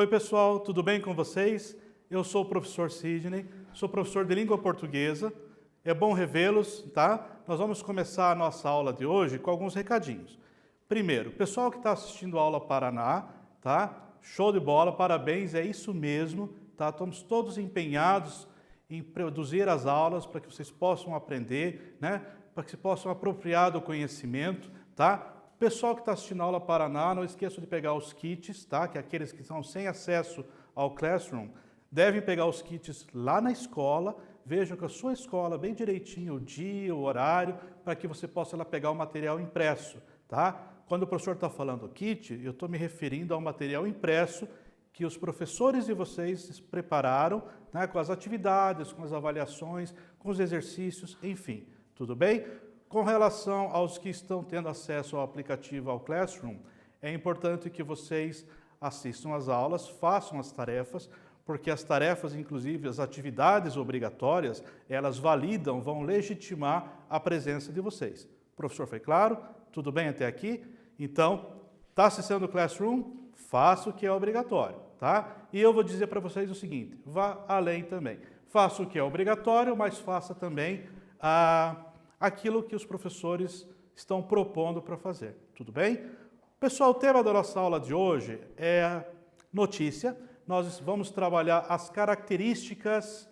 Oi pessoal, tudo bem com vocês? Eu sou o professor Sidney, sou professor de língua portuguesa. É bom revê-los, tá? Nós vamos começar a nossa aula de hoje com alguns recadinhos. Primeiro, pessoal que está assistindo a aula Paraná, tá? Show de bola, parabéns, é isso mesmo, tá? Estamos todos empenhados em produzir as aulas para que vocês possam aprender, né? Para que se possam apropriar do conhecimento, tá? Pessoal que está assistindo a aula Paraná, não esqueça de pegar os kits, tá? Que aqueles que estão sem acesso ao Classroom, devem pegar os kits lá na escola. Vejam que a sua escola, bem direitinho, o dia, o horário, para que você possa lá pegar o material impresso, tá? Quando o professor está falando kit, eu estou me referindo ao material impresso que os professores de vocês prepararam, né? Com as atividades, com as avaliações, com os exercícios, enfim, tudo bem? Com relação aos que estão tendo acesso ao aplicativo, ao Classroom, é importante que vocês assistam às aulas, façam as tarefas, porque as tarefas, inclusive as atividades obrigatórias, elas validam, vão legitimar a presença de vocês. O professor foi claro? Tudo bem até aqui? Então, está acessando o Classroom? Faça o que é obrigatório, tá? E eu vou dizer para vocês o seguinte, vá além também. Faça o que é obrigatório, mas faça também aquilo que os professores estão propondo para fazer, tudo bem? Pessoal, o tema da nossa aula de hoje é notícia. Nós vamos trabalhar as características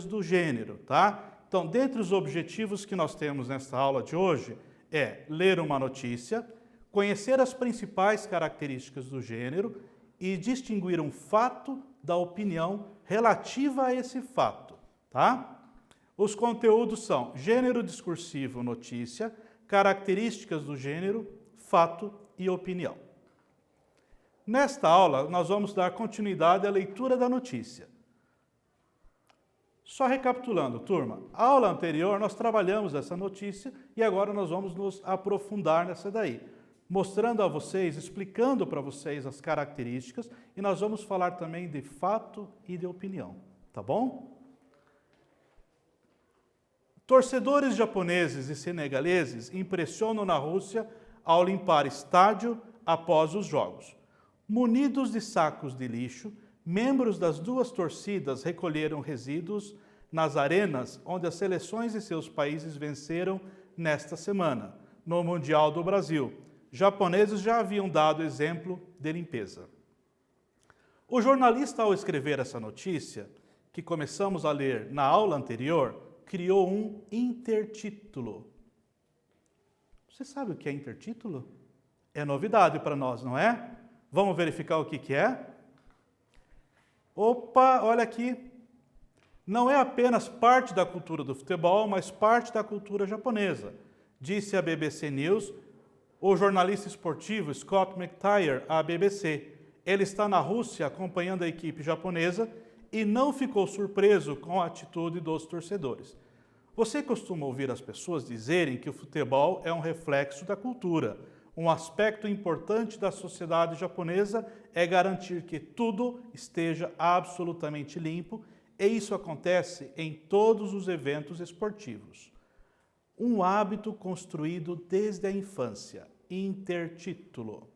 do gênero, tá? Então, dentre os objetivos que nós temos nesta aula de hoje é ler uma notícia, conhecer as principais características do gênero e distinguir um fato da opinião relativa a esse fato, tá? Os conteúdos são gênero discursivo, notícia, características do gênero, fato e opinião. Nesta aula, nós vamos dar continuidade à leitura da notícia. Só recapitulando, turma, a aula anterior nós trabalhamos essa notícia e agora nós vamos nos aprofundar nessa daí, mostrando a vocês, explicando para vocês as características e nós vamos falar também de fato e de opinião, tá bom? Torcedores japoneses e senegaleses impressionam na Rússia ao limpar estádio após os jogos. Munidos de sacos de lixo, membros das duas torcidas recolheram resíduos nas arenas onde as seleções de seus países venceram nesta semana, no Mundial do Brasil. Japoneses já haviam dado exemplo de limpeza. O jornalista, ao escrever essa notícia, que começamos a ler na aula anterior, criou um intertítulo. Você sabe o que é intertítulo? É novidade para nós, não é? Vamos verificar o que é? Opa, olha aqui. Não é apenas parte da cultura do futebol, mas parte da cultura japonesa, disse a BBC News o jornalista esportivo Scott McTire à BBC. Ele está na Rússia acompanhando a equipe japonesa e não ficou surpreso com a atitude dos torcedores. Você costuma ouvir as pessoas dizerem que o futebol é um reflexo da cultura. Um aspecto importante da sociedade japonesa é garantir que tudo esteja absolutamente limpo, e isso acontece em todos os eventos esportivos. Um hábito construído desde a infância, intertítulo.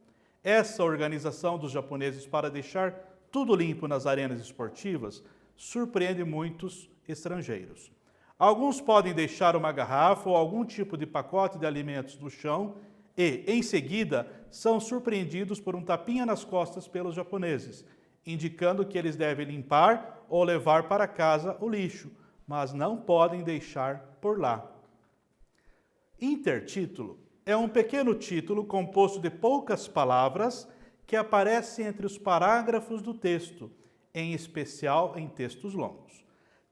Essa organização dos japoneses para deixar tudo limpo nas arenas esportivas surpreende muitos estrangeiros. Alguns podem deixar uma garrafa ou algum tipo de pacote de alimentos no chão e, em seguida, são surpreendidos por um tapinha nas costas pelos japoneses, indicando que eles devem limpar ou levar para casa o lixo, mas não podem deixar por lá. Intertítulo é um pequeno título composto de poucas palavras que aparece entre os parágrafos do texto, em especial em textos longos.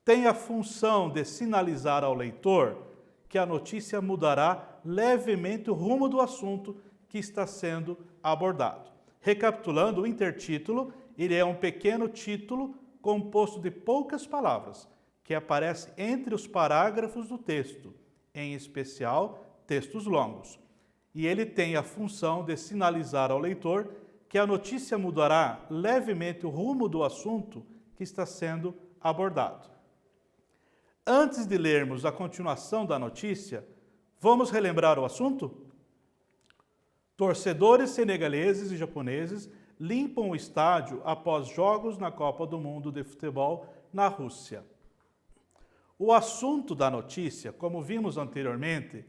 Tem a função de sinalizar ao leitor que a notícia mudará levemente o rumo do assunto que está sendo abordado. Recapitulando, o intertítulo, ele é um pequeno título composto de poucas palavras, que aparece entre os parágrafos do texto, em especial textos longos. E ele tem a função de sinalizar ao leitor que a notícia mudará levemente o rumo do assunto que está sendo abordado. Antes de lermos a continuação da notícia, vamos relembrar o assunto? Torcedores senegaleses e japoneses limpam o estádio após jogos na Copa do Mundo de Futebol na Rússia. O assunto da notícia, como vimos anteriormente,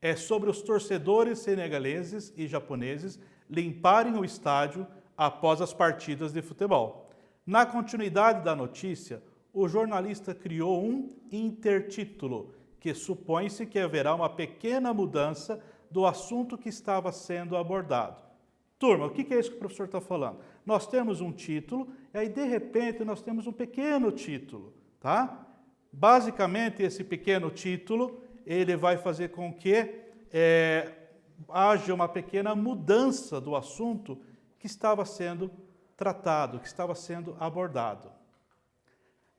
é sobre os torcedores senegaleses e japoneses limparem o estádio após as partidas de futebol. Na continuidade da notícia, o jornalista criou um intertítulo, que supõe-se que haverá uma pequena mudança do assunto que estava sendo abordado. Turma, o que é isso que o professor está falando? Nós temos um título e aí, de repente, nós temos um pequeno título, tá? Basicamente, esse pequeno título, ele vai fazer com que haja uma pequena mudança do assunto que estava sendo tratado, que estava sendo abordado.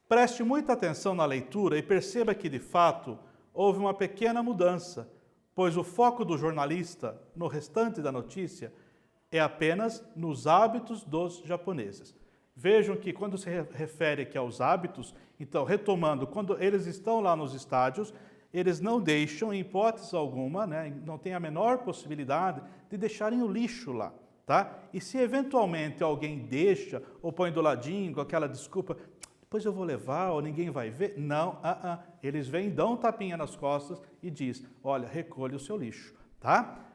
Preste muita atenção na leitura e perceba que, de fato, houve uma pequena mudança, pois o foco do jornalista, no restante da notícia, é apenas nos hábitos dos japoneses. Vejam que quando se refere aqui aos hábitos, então, retomando, quando eles estão lá nos estádios, eles não deixam, em hipótese alguma, não tem a menor possibilidade de deixarem o lixo lá, tá? E se eventualmente alguém deixa ou põe do ladinho com aquela desculpa, depois eu vou levar ou ninguém vai ver, não, eles vêm, dão um tapinha nas costas e diz, olha, recolhe o seu lixo, tá?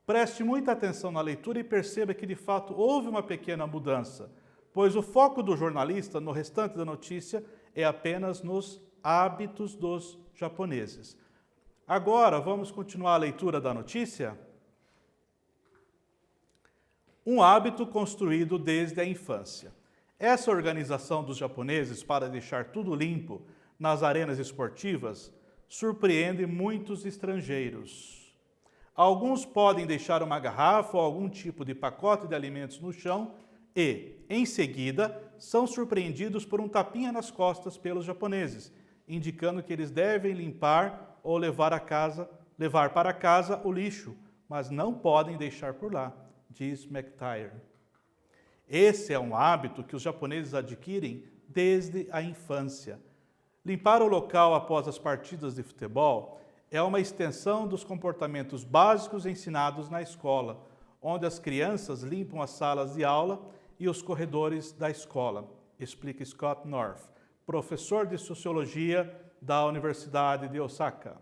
Preste muita atenção na leitura e perceba que, de fato, houve uma pequena mudança, pois o foco do jornalista, no restante da notícia, é apenas nos hábitos dos japoneses. Agora, vamos continuar a leitura da notícia? Um hábito construído desde a infância. Essa organização dos japoneses para deixar tudo limpo nas arenas esportivas surpreende muitos estrangeiros. Alguns podem deixar uma garrafa ou algum tipo de pacote de alimentos no chão e, em seguida, são surpreendidos por um tapinha nas costas pelos japoneses, indicando que eles devem limpar ou levar para casa o lixo, mas não podem deixar por lá, diz McTire. Esse é um hábito que os japoneses adquirem desde a infância. Limpar o local após as partidas de futebol é uma extensão dos comportamentos básicos ensinados na escola, onde as crianças limpam as salas de aula e os corredores da escola, explica Scott North, professor de Sociologia da Universidade de Osaka.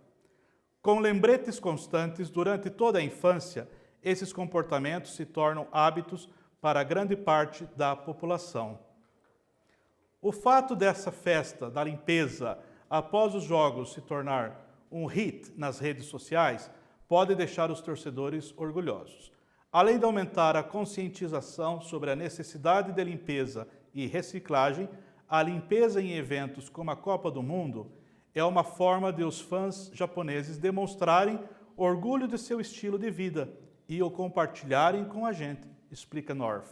Com lembretes constantes durante toda a infância, esses comportamentos se tornam hábitos para grande parte da população. O fato dessa festa da limpeza após os jogos se tornar um hit nas redes sociais pode deixar os torcedores orgulhosos. Além de aumentar a conscientização sobre a necessidade de limpeza e reciclagem, a limpeza em eventos como a Copa do Mundo é uma forma de os fãs japoneses demonstrarem orgulho de seu estilo de vida e o compartilharem com a gente, explica North.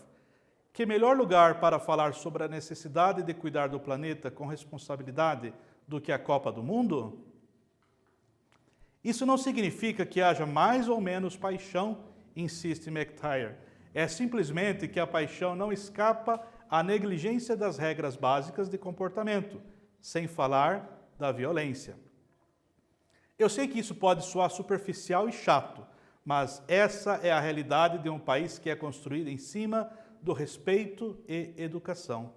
Que melhor lugar para falar sobre a necessidade de cuidar do planeta com responsabilidade do que a Copa do Mundo? Isso não significa que haja mais ou menos paixão, insiste McTire. É simplesmente que a paixão não escapa à negligência das regras básicas de comportamento, sem falar da violência. Eu sei que isso pode soar superficial e chato, mas essa é a realidade de um país que é construído em cima do respeito e educação.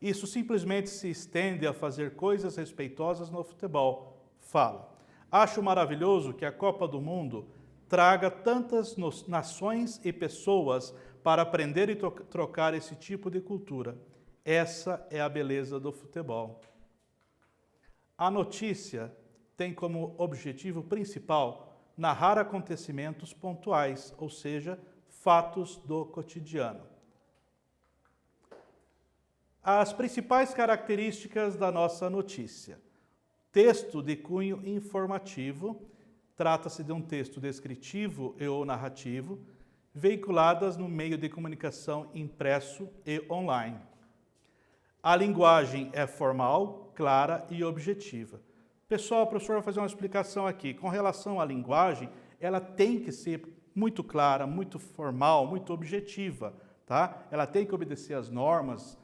Isso simplesmente se estende a fazer coisas respeitosas no futebol, fala. Acho maravilhoso que a Copa do Mundo traga tantas nações e pessoas para aprender e trocar esse tipo de cultura. Essa é a beleza do futebol. A notícia tem como objetivo principal narrar acontecimentos pontuais, ou seja, fatos do cotidiano. As principais características da nossa notícia. Texto de cunho informativo, trata-se de um texto descritivo e ou narrativo, veiculadas no meio de comunicação impresso e online. A linguagem é formal, clara e objetiva. Pessoal, o professor vai fazer uma explicação aqui. Com relação à linguagem, ela tem que ser muito clara, muito formal, muito objetiva, tá? Ela tem que obedecer às normas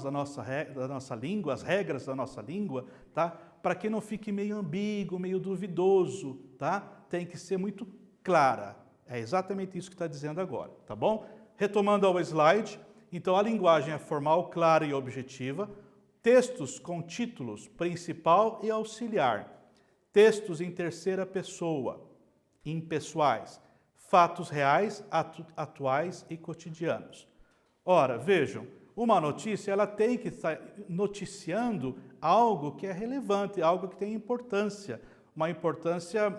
da nossa língua, as regras da nossa língua, tá? Para que não fique meio ambíguo, meio duvidoso, tá? Tem que ser muito clara. É exatamente isso que está dizendo agora, tá bom? Retomando ao slide, então a linguagem é formal, clara e objetiva. Textos com títulos principal e auxiliar. Textos em terceira pessoa, impessoais. Fatos reais, atuais e cotidianos. Ora, vejam, uma notícia ela tem que estar noticiando algo que é relevante, algo que tem importância, uma importância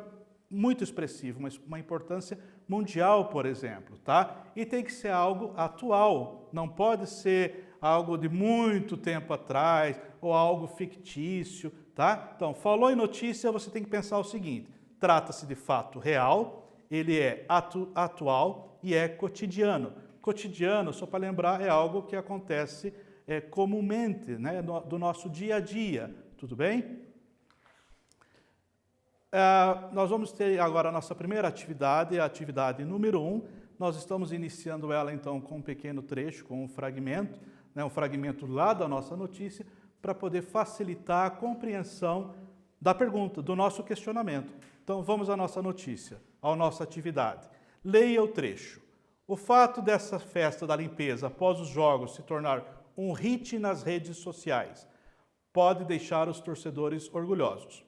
muito expressiva, uma importância mundial, por exemplo, tá? E tem que ser algo atual, não pode ser algo de muito tempo atrás ou algo fictício, tá? Então, falou em notícia, você tem que pensar o seguinte: trata-se de fato real, ele é atual e é cotidiano. Cotidiano, só para lembrar, é algo que acontece comumente, né, do nosso dia a dia, tudo bem? Nós vamos ter agora a nossa primeira atividade, a atividade número 1. Nós estamos iniciando ela, então, com um pequeno trecho, com um fragmento lá da nossa notícia, para poder facilitar a compreensão da pergunta, do nosso questionamento. Então, vamos à nossa notícia, à nossa atividade. Leia o trecho. O fato dessa festa da limpeza após os jogos se tornar um hit nas redes sociais pode deixar os torcedores orgulhosos.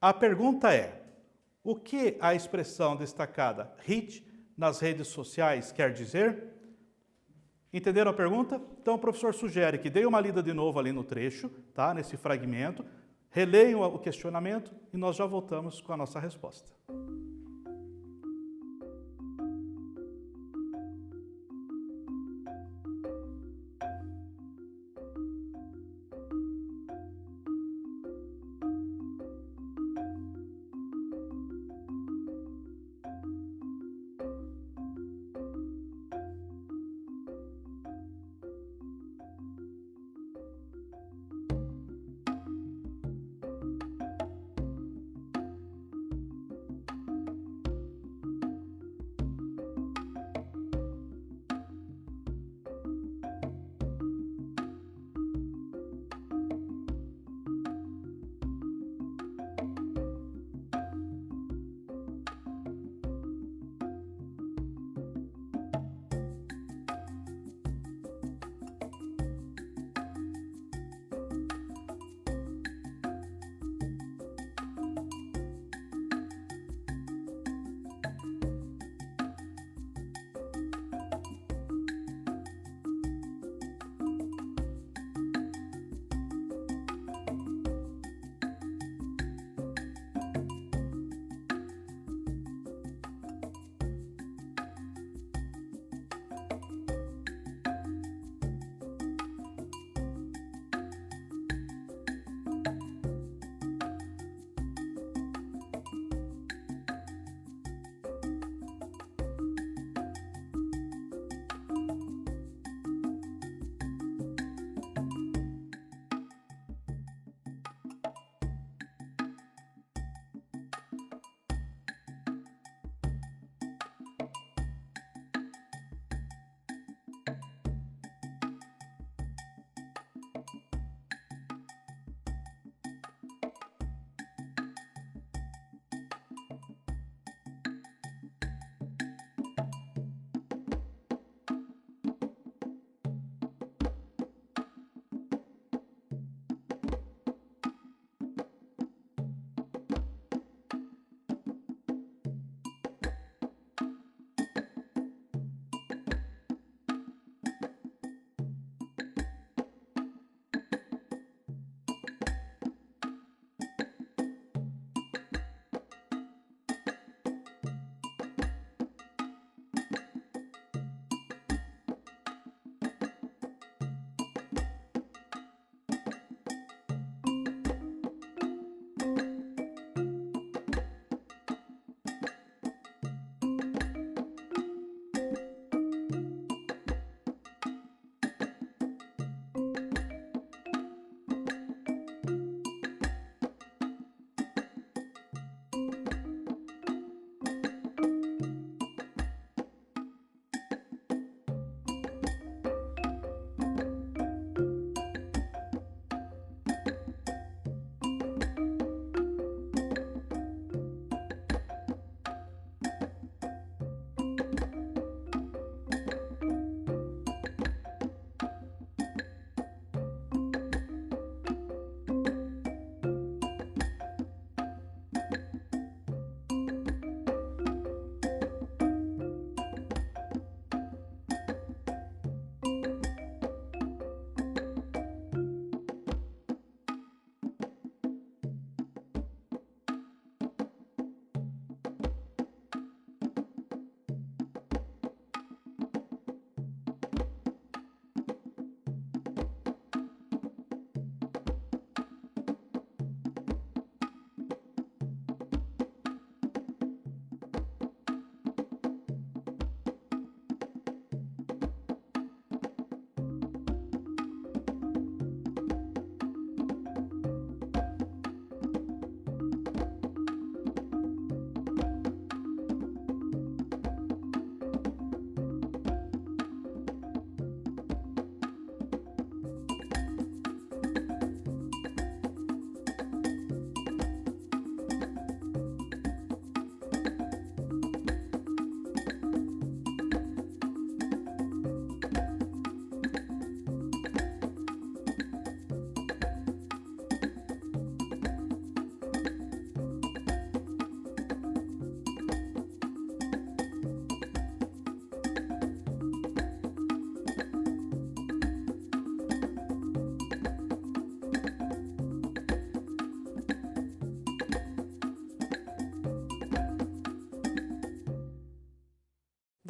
A pergunta é: o que a expressão destacada hit nas redes sociais quer dizer? Entenderam a pergunta? Então o professor sugere que deem uma lida de novo ali no trecho, tá? Nesse fragmento, releiam o questionamento e nós já voltamos com a nossa resposta.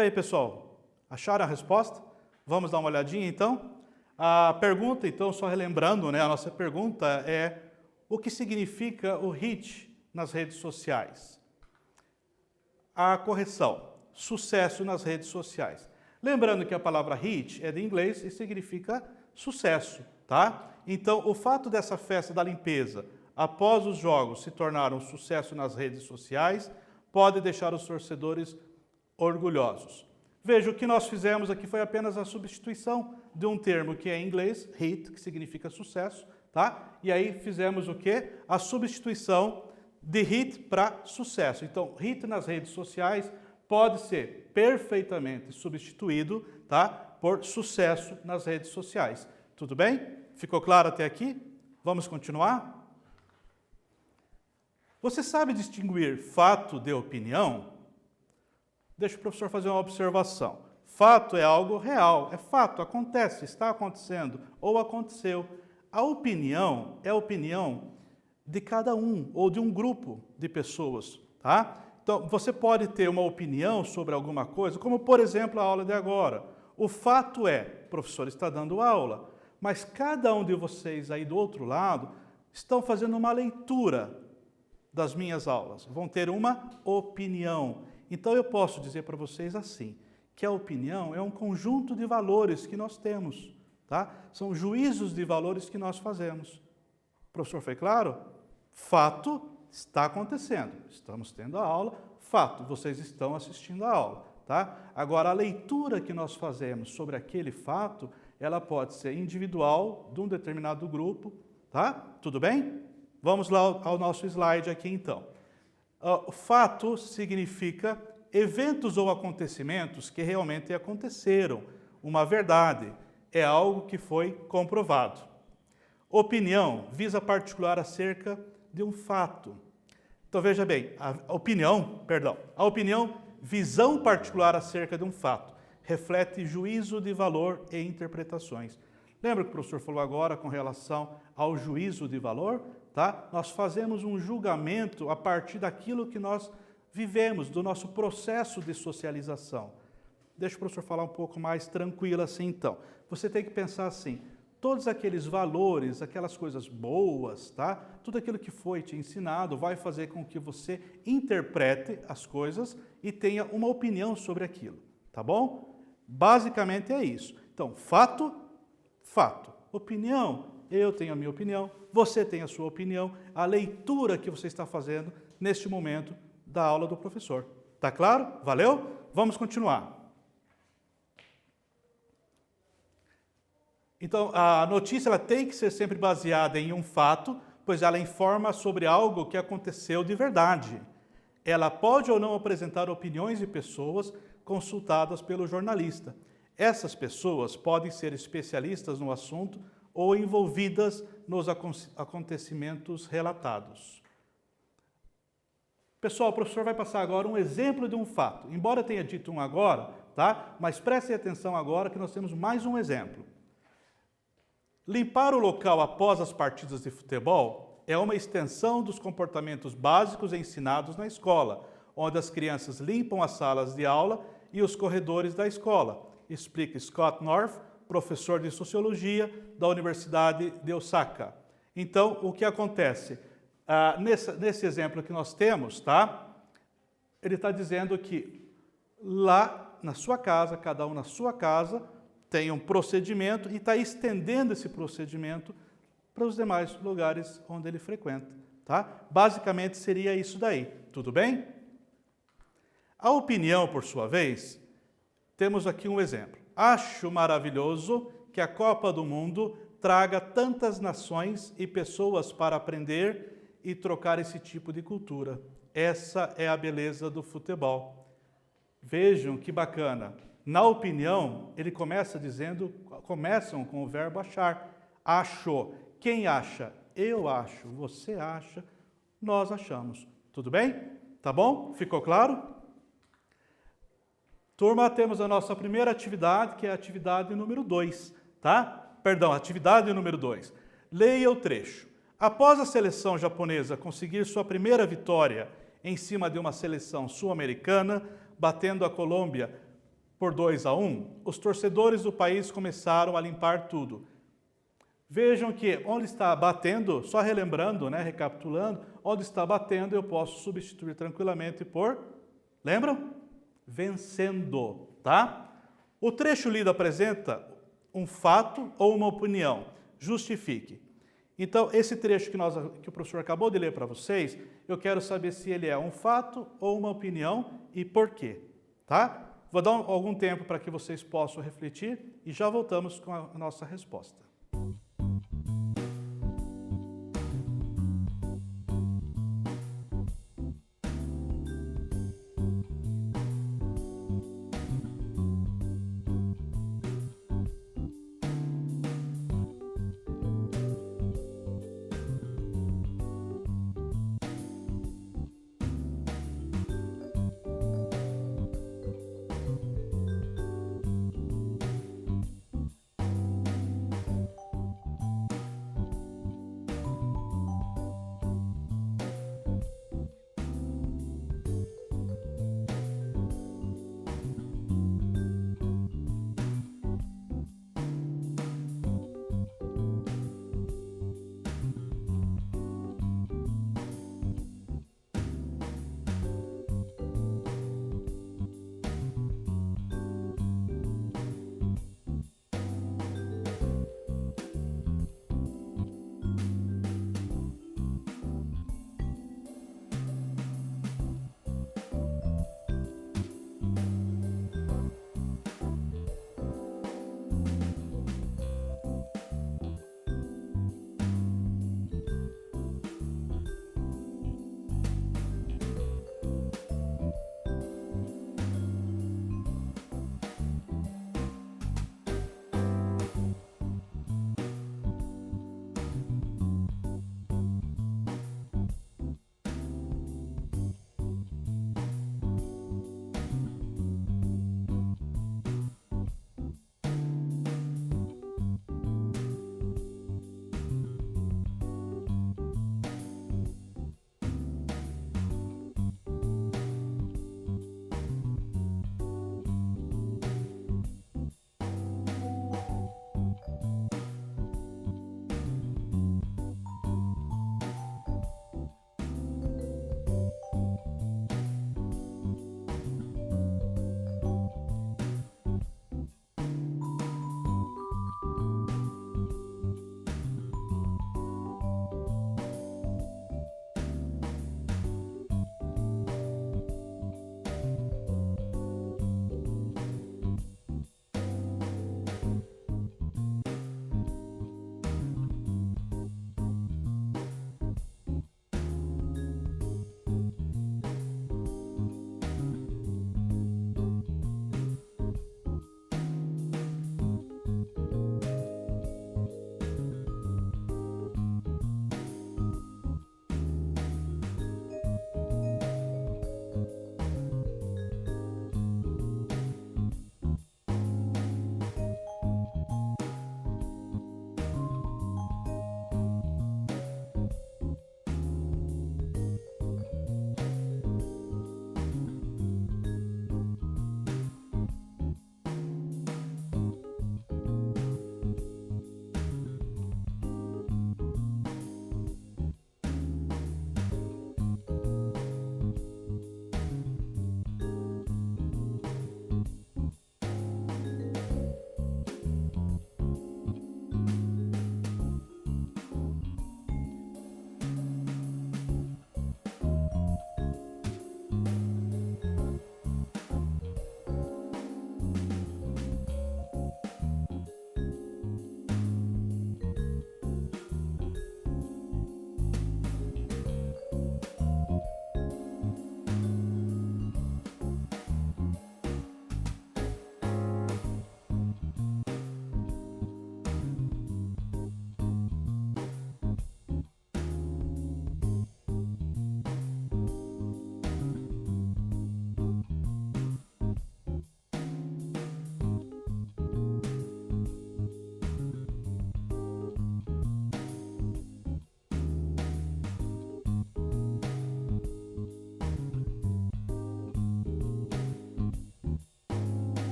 daí, pessoal? Acharam a resposta? Vamos dar uma olhadinha, então? A pergunta, então, só relembrando, né, a nossa pergunta é: o que significa o hit nas redes sociais? A correção: sucesso nas redes sociais. Lembrando que a palavra hit é de inglês e significa sucesso, tá? Então, o fato dessa festa da limpeza, após os jogos, se tornar um sucesso nas redes sociais, pode deixar os torcedores orgulhosos. Veja, o que nós fizemos aqui foi apenas a substituição de um termo que é em inglês, hit, que significa sucesso, tá? E aí fizemos o quê? A substituição de hit para sucesso. Então, hit nas redes sociais pode ser perfeitamente substituído, tá, por sucesso nas redes sociais. Tudo bem? Ficou claro até aqui? Vamos continuar? Você sabe distinguir fato de opinião? Deixa o professor fazer uma observação. Fato é algo real, é fato, acontece, está acontecendo ou aconteceu. A opinião é a opinião de cada um ou de um grupo de pessoas, tá? Então, você pode ter uma opinião sobre alguma coisa, como, por exemplo, a aula de agora. O fato é, o professor está dando aula, mas cada um de vocês aí do outro lado estão fazendo uma leitura das minhas aulas, vão ter uma opinião. Então, eu posso dizer para vocês assim, que a opinião é um conjunto de valores que nós temos, tá? São juízos de valores que nós fazemos. O professor foi claro? Fato está acontecendo, estamos tendo a aula, fato, vocês estão assistindo a aula, tá? Agora, a leitura que nós fazemos sobre aquele fato, ela pode ser individual, de um determinado grupo, tá? Tudo bem? Vamos lá ao nosso slide aqui, então. O fato significa eventos ou acontecimentos que realmente aconteceram, uma verdade, é algo que foi comprovado. Opinião visa particular acerca de um fato. Então veja bem, a opinião, visão particular acerca de um fato, reflete juízo de valor e interpretações. Lembra que o professor falou agora com relação ao juízo de valor? Tá? Nós fazemos um julgamento a partir daquilo que nós vivemos, do nosso processo de socialização. Deixa o professor falar um pouco mais tranquilo assim, então. Você tem que pensar assim, todos aqueles valores, aquelas coisas boas, tá? Tudo aquilo que foi te ensinado vai fazer com que você interprete as coisas e tenha uma opinião sobre aquilo, tá bom? Basicamente é isso. Então, fato, fato. Opinião, eu tenho a minha opinião, você tem a sua opinião, a leitura que você está fazendo neste momento da aula do professor. Tá claro? Valeu? Vamos continuar. Então, a notícia ela tem que ser sempre baseada em um fato, pois ela informa sobre algo que aconteceu de verdade. Ela pode ou não apresentar opiniões de pessoas consultadas pelo jornalista. Essas pessoas podem ser especialistas no assunto ou envolvidas nos acontecimentos relatados. Pessoal, o professor vai passar agora um exemplo de um fato. Embora eu tenha dito um agora, tá? Mas prestem atenção agora que nós temos mais um exemplo. Limpar o local após as partidas de futebol é uma extensão dos comportamentos básicos ensinados na escola, onde as crianças limpam as salas de aula e os corredores da escola, explica Scott North, professor de Sociologia da Universidade de Osaka. Então, o que acontece? Nesse exemplo que nós temos, tá? Ele está dizendo que lá na sua casa, cada um na sua casa, tem um procedimento e está estendendo esse procedimento para os demais lugares onde ele frequenta, tá? Basicamente seria isso daí, tudo bem? A opinião, por sua vez, temos aqui um exemplo. Acho maravilhoso que a Copa do Mundo traga tantas nações e pessoas para aprender e trocar esse tipo de cultura. Essa é a beleza do futebol. Vejam que bacana. Na opinião, ele começam com o verbo achar. Acho. Quem acha? Eu acho. Você acha. Nós achamos. Tudo bem? Tá bom? Ficou claro? Turma, temos a nossa primeira atividade, que é a atividade número 2, tá? Perdão, atividade número 2. Leia o trecho. Após a seleção japonesa conseguir sua primeira vitória em cima de uma seleção sul-americana, batendo a Colômbia por 2-1, os torcedores do país começaram a limpar tudo. Vejam que onde está batendo, só relembrando, né, recapitulando, onde está batendo eu posso substituir tranquilamente por, lembram? Vencendo, tá? O trecho lido apresenta um fato ou uma opinião. Justifique. Então, esse trecho que o professor acabou de ler para vocês, eu quero saber se ele é um fato ou uma opinião e por quê, tá? Vou dar algum tempo para que vocês possam refletir e já voltamos com a nossa resposta.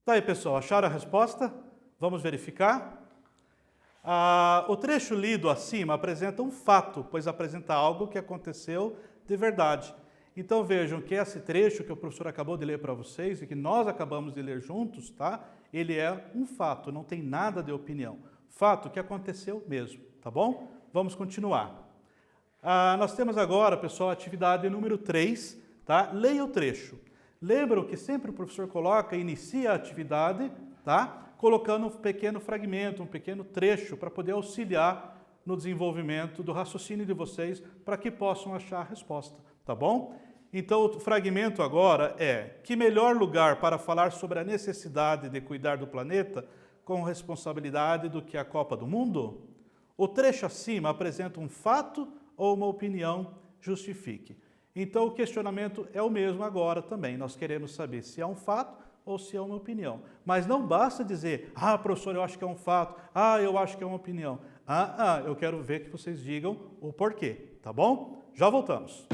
Tá aí, pessoal, acharam a resposta? Vamos verificar? O trecho lido acima apresenta um fato, pois apresenta algo que aconteceu de verdade. Então vejam que esse trecho que o professor acabou de ler para vocês e que nós acabamos de ler juntos, tá? Ele é um fato, não tem nada de opinião. Fato que aconteceu mesmo, tá bom? Vamos continuar. Nós temos agora, pessoal, a atividade número 3, tá? Leia o trecho. Lembram que sempre o professor coloca, inicia a atividade, tá? Colocando um pequeno fragmento, um pequeno trecho para poder auxiliar no desenvolvimento do raciocínio de vocês para que possam achar a resposta, tá bom? Então, o fragmento agora é: que melhor lugar para falar sobre a necessidade de cuidar do planeta com responsabilidade do que a Copa do Mundo? O trecho acima apresenta um fato ou uma opinião? Justifique. Então, o questionamento é o mesmo agora também. Nós queremos saber se é um fato ou se é uma opinião. Mas não basta dizer, professor, eu acho que é um fato, eu acho que é uma opinião. Eu quero ver que vocês digam o porquê, tá bom? Já voltamos.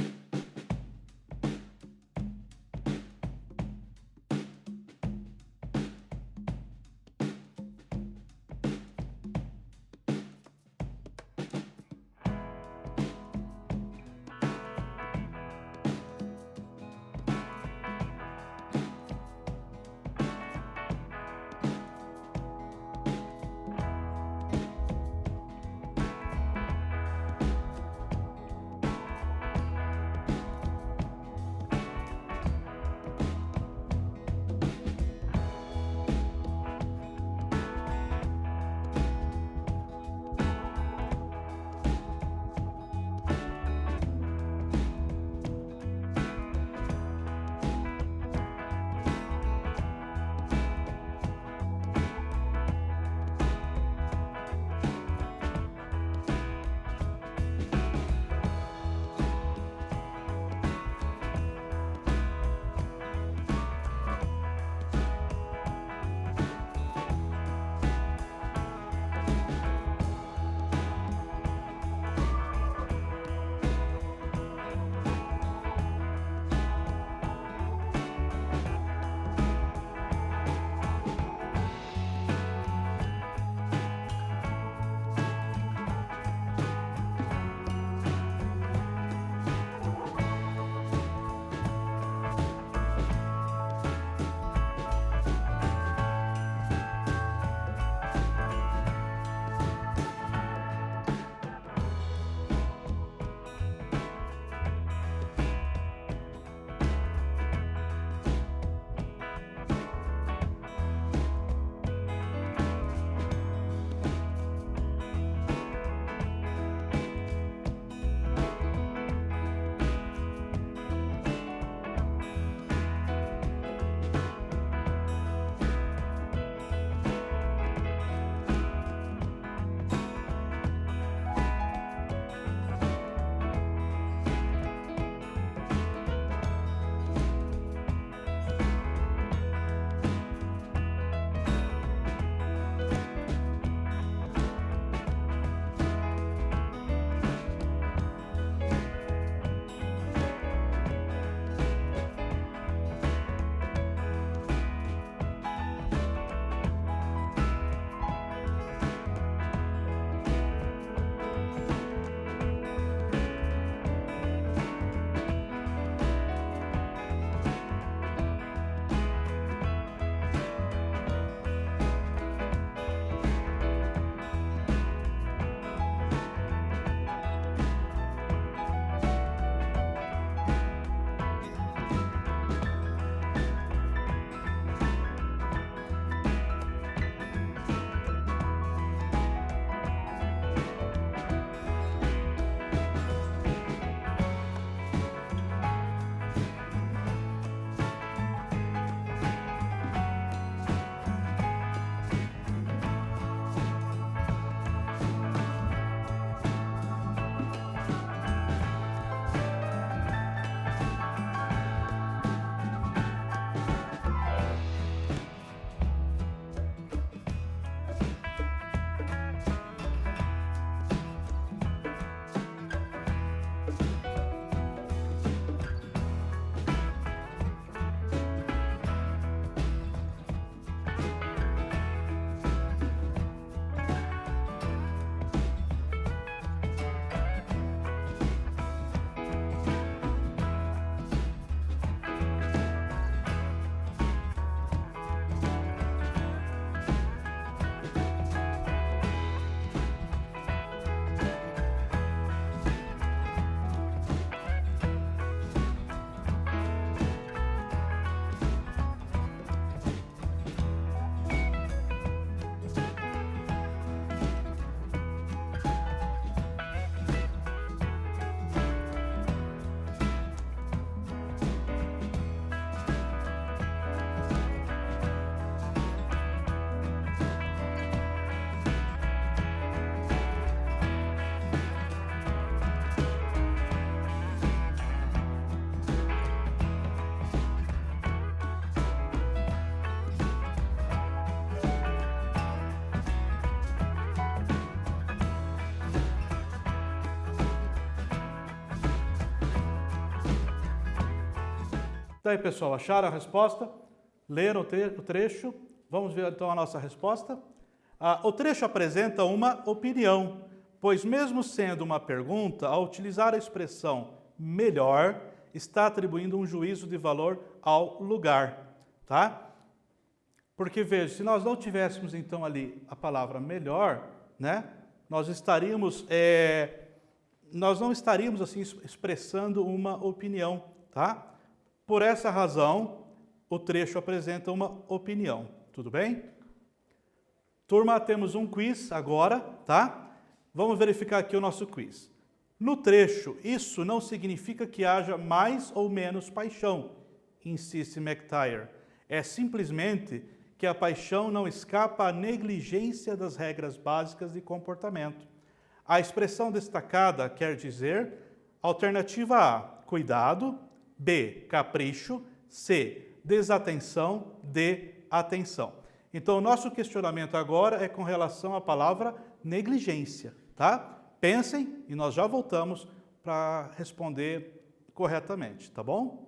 Daí, pessoal, acharam a resposta? Leram o trecho? Vamos ver então a nossa resposta? O trecho apresenta uma opinião, pois mesmo sendo uma pergunta, ao utilizar a expressão melhor, está atribuindo um juízo de valor ao lugar, tá? Porque, veja, se nós não tivéssemos então ali a palavra melhor, né, nós não estaríamos assim expressando uma opinião, tá? Por essa razão, o trecho apresenta uma opinião, tudo bem? Turma, temos um quiz agora, tá? Vamos verificar aqui o nosso quiz. No trecho, isso não significa que haja mais ou menos paixão, insiste McTire. É simplesmente que a paixão não escapa à negligência das regras básicas de comportamento. A expressão destacada quer dizer alternativa A, cuidado, B, capricho, C, desatenção, D, atenção. Então, o nosso questionamento agora é com relação à palavra negligência, tá? Pensem e nós já voltamos para responder corretamente, tá bom?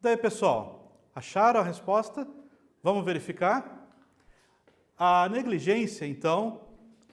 Daí, pessoal, acharam a resposta? Vamos verificar? A negligência, então,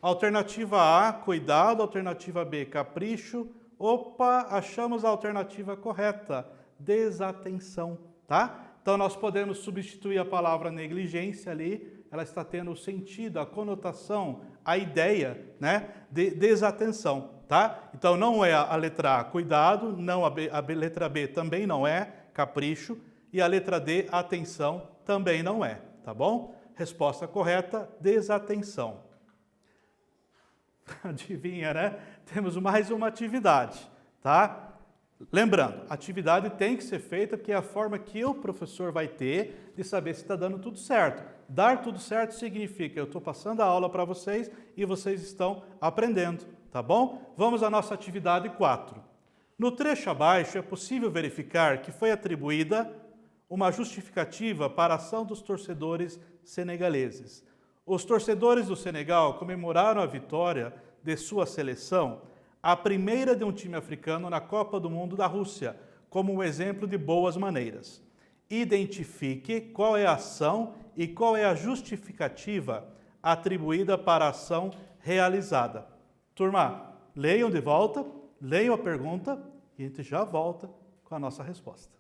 alternativa A, cuidado, alternativa B, capricho. Opa, achamos a alternativa correta, desatenção, tá? Então, nós podemos substituir a palavra negligência ali, ela está tendo o sentido, a conotação, a ideia, né, de desatenção, tá? Então, não é a letra A, cuidado, não a letra B também não é, capricho, e a letra D, atenção, também não é, tá bom? Resposta correta, desatenção. Adivinha, né? Temos mais uma atividade, tá? Lembrando, a atividade tem que ser feita porque é a forma que o professor vai ter de saber se está dando tudo certo. Dar tudo certo significa eu estou passando a aula para vocês e vocês estão aprendendo, tá bom? Vamos à nossa atividade 4. No trecho abaixo, é possível verificar que foi atribuída uma justificativa para a ação dos torcedores senegaleses. Os torcedores do Senegal comemoraram a vitória de sua seleção, a primeira de um time africano na Copa do Mundo da Rússia, como um exemplo de boas maneiras. Identifique qual é a ação e qual é a justificativa atribuída para a ação realizada. Turma, leiam de volta. Leiam a pergunta e a gente já volta com a nossa resposta.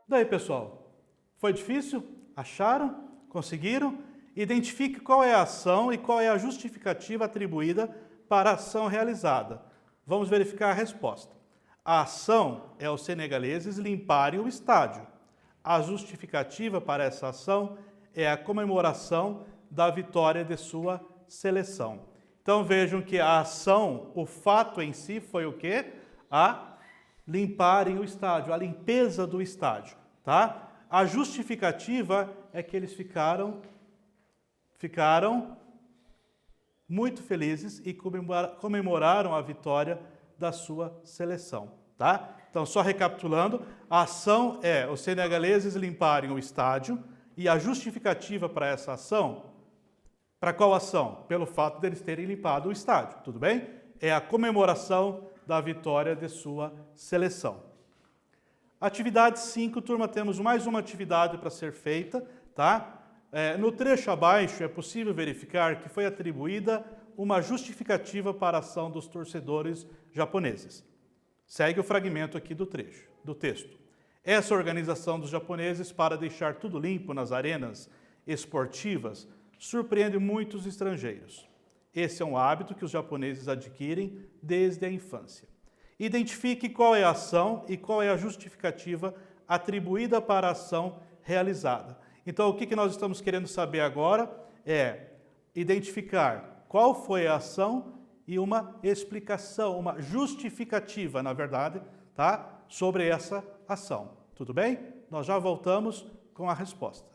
Daí, pessoal, foi difícil? Acharam? Conseguiram? Identifique qual é a ação e qual é a justificativa atribuída para a ação realizada. Vamos verificar a resposta. A ação é os senegaleses limparem o estádio. A justificativa para essa ação é a comemoração da vitória de sua seleção. Então vejam que a ação, o fato em si foi o quê? A limparem o estádio, a limpeza do estádio, tá? A justificativa é que eles ficaram muito felizes e comemoraram a vitória da sua seleção, tá? Então, só recapitulando, a ação é os senegaleses limparem o estádio e a justificativa para essa ação, para qual ação? Pelo fato deles terem limpado o estádio, tudo bem? É a comemoração da vitória de sua seleção. Atividade 5, turma, temos mais uma atividade para ser feita, tá? No trecho abaixo é possível verificar que foi atribuída uma justificativa para a ação dos torcedores japoneses. Segue o fragmento aqui do trecho, do texto. Essa organização dos japoneses para deixar tudo limpo nas arenas esportivas surpreende muitos estrangeiros. Esse é um hábito que os japoneses adquirem desde a infância. Identifique qual é a ação e qual é a justificativa atribuída para a ação realizada. Então, o que nós estamos querendo saber agora é identificar qual foi a ação e uma explicação, uma justificativa, na verdade, tá? Sobre essa ação. Tudo bem? Nós já voltamos com a resposta.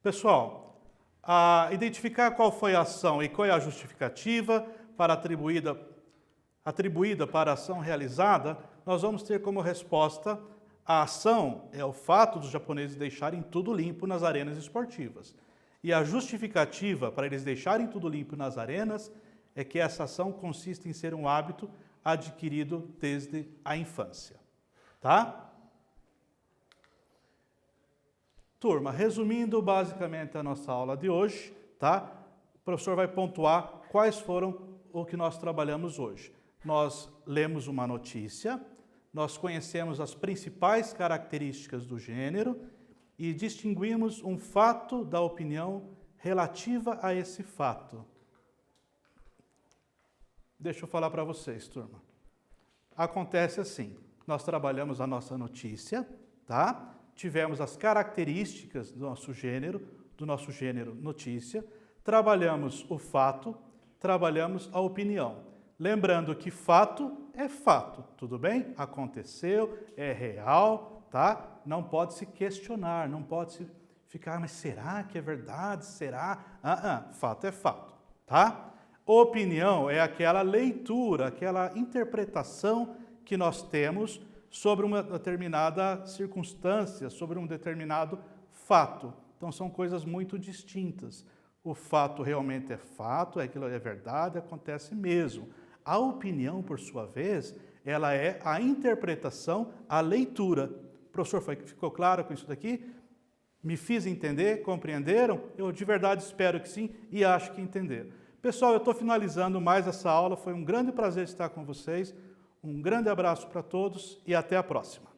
Pessoal, identificar qual foi a ação e qual é a justificativa para atribuída para a ação realizada, nós vamos ter como resposta a ação é o fato dos japoneses deixarem tudo limpo nas arenas esportivas. E a justificativa para eles deixarem tudo limpo nas arenas é que essa ação consiste em ser um hábito adquirido desde a infância. Tá? Turma, resumindo basicamente a nossa aula de hoje, tá? O professor vai pontuar quais foram o que nós trabalhamos hoje. Nós lemos uma notícia, nós conhecemos as principais características do gênero e distinguimos um fato da opinião relativa a esse fato. Deixa eu falar para vocês, turma. Acontece assim, nós trabalhamos a nossa notícia, tá? Tivemos as características do nosso gênero notícia, trabalhamos o fato, trabalhamos a opinião. Lembrando que fato é fato, tudo bem? Aconteceu, é real, tá? Não pode se questionar, não pode se ficar, mas será que é verdade? Será? Fato é fato, tá? Opinião é aquela leitura, aquela interpretação que nós temos sobre uma determinada circunstância, sobre um determinado fato. Então, são coisas muito distintas. O fato realmente é fato, aquilo é verdade, acontece mesmo. A opinião, por sua vez, ela é a interpretação, a leitura. Professor, ficou claro com isso daqui? Me fiz entender? Compreenderam? Eu de verdade espero que sim e acho que entenderam. Pessoal, eu estou finalizando mais essa aula. Foi um grande prazer estar com vocês. Um grande abraço para todos e até a próxima.